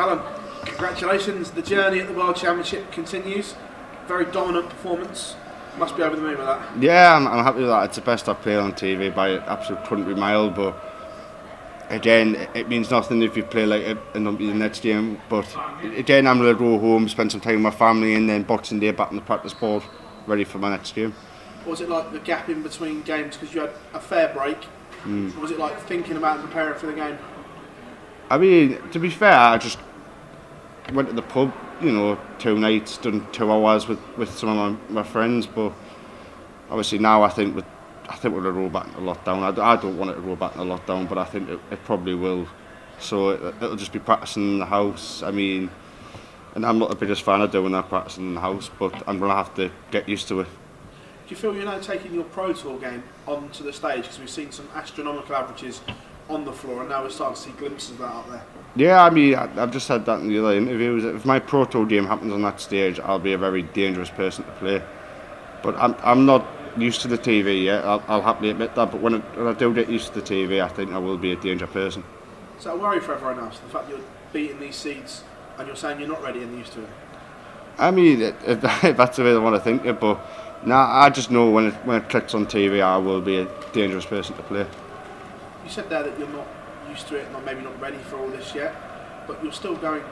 Callan, congratulations. The journey at the World Championship continues. Very dominant performance. Must be over the moon with that. Yeah, I'm happy with that. It's the best I've played on TV by an absolute country mile, but again, it means nothing if you play like it and not be the next game. But again, I'm going to go home, spend some time with my family, and then Boxing Day back on the practice board, ready for my next game. What was it like, the gap in between games, because you had a fair break? What was it like thinking about and preparing for the game? I mean, to be fair, I just went to the pub, 2 nights, done 2 hours with some of my friends, but obviously now I think we'll roll back into lockdown. I don't want it to roll back into lockdown, but I think it probably will. So it'll just be practicing in the house. I mean, and I'm not the biggest fan of doing that, practicing in the house, but I'm going to have to get used to it. Do you feel you're now taking your Pro Tour game onto the stage? Because we've seen some astronomical averages on the floor, and now we're starting to see glimpses of that up there. Yeah, I mean, I've just said that in the other interviews. If my Pro Tour game happens on that stage, I'll be a very dangerous person to play. But I'm not used to the TV yet. I'll happily admit that. But when I do get used to the TV, I think I will be a danger person. Is that a worry for everyone else? The fact that you're beating these seeds and you're saying you're not ready and used to it? I mean, if that's the way they want to think it, but I just know when it clicks on TV, I will be a dangerous person to play. You said there that you're not used to it, maybe not ready for all this yet, but you're still going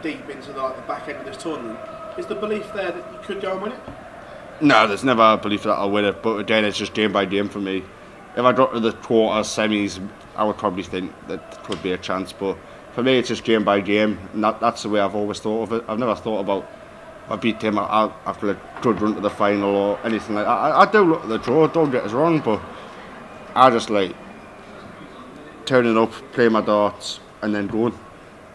deep into the back end of this tournament. Is the belief there that you could go and win it? No, there's never a belief that I'll win it, but again, it's just game by game for me. If I got to the quarters, semis, I would probably think that there could be a chance, but for me, it's just game by game, and that's the way I've always thought of it. I've never thought about I beat him, I've got a good run to the final or anything like that. I do look at the draw, don't get us wrong, but I just like turning up, play my darts, and then going.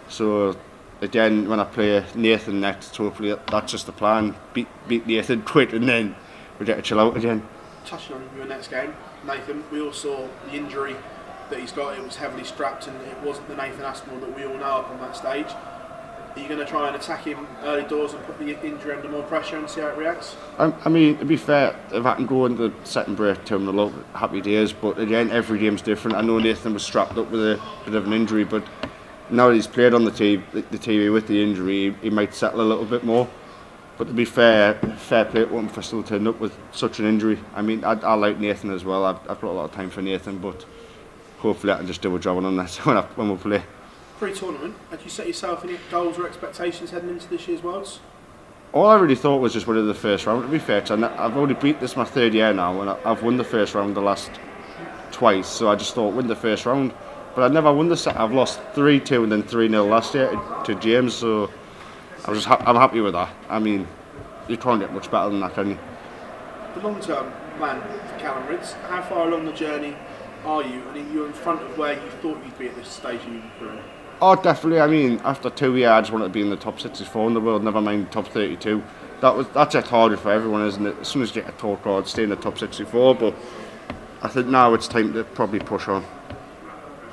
So again, when I play Nathan next, hopefully that's just the plan. Beat Nathan, quit, and then we get to chill out again. Touching on your next game, Nathan, we all saw the injury that he's got. It was heavily strapped, and it wasn't the Nathan Aspinall that we all know up on that stage. Are you going to try and attack him early doors and put the injury under more pressure and see how it reacts? I mean, to be fair, if I can go into the second break, 2-0 up, happy days. But again, every game's different. I know Nathan was strapped up with a bit of an injury, but now that he's played on the TV with the injury, he might settle a little bit more. But to be fair play to him for still turning up with such an injury. I mean, I like Nathan as well. I've got a lot of time for Nathan, but hopefully I can just do a job on him when we play. Pre-tournament, had you set yourself any goals or expectations heading into this year's Worlds? All I really thought was just winning the first round, to be fair. I've already beat this my 3rd year now, and I've won the first round the last twice, so I just thought win the first round. But I never won the set. I've lost 3-2 and then 3-0 last year to James, so I'm happy with that. I mean, you can't get much better than that, can you? The long-term plan for Callan Rydz, how far along the journey are you, and are you in front of where you thought you'd be at this stage of your career? Oh, definitely. I mean, after 2 years, I just wanted to be in the top 64 in the world, never mind top 32. That's a target for everyone, isn't it? As soon as you get a tour card, stay in the top 64. But I think now it's time to probably push on.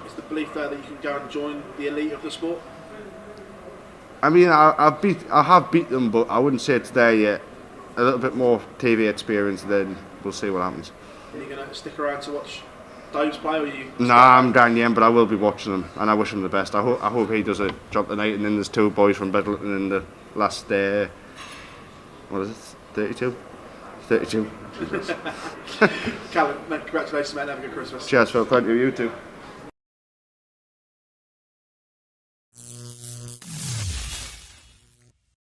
Is the belief there that you can go and join the elite of the sport? I mean, I have beat them, but I wouldn't say it's there yet. A little bit more TV experience, then we'll see what happens. Are you going to stick around to watch Dobbs play, or are you? Nah, I'm down the end, but I will be watching him, and I wish him the best. I hope he does a job tonight. And then there's 2 boys from Bedlington in the last what is it? 32. Callan, congratulations, man. Have a good Christmas. Cheers, Phil. Thank you. You too.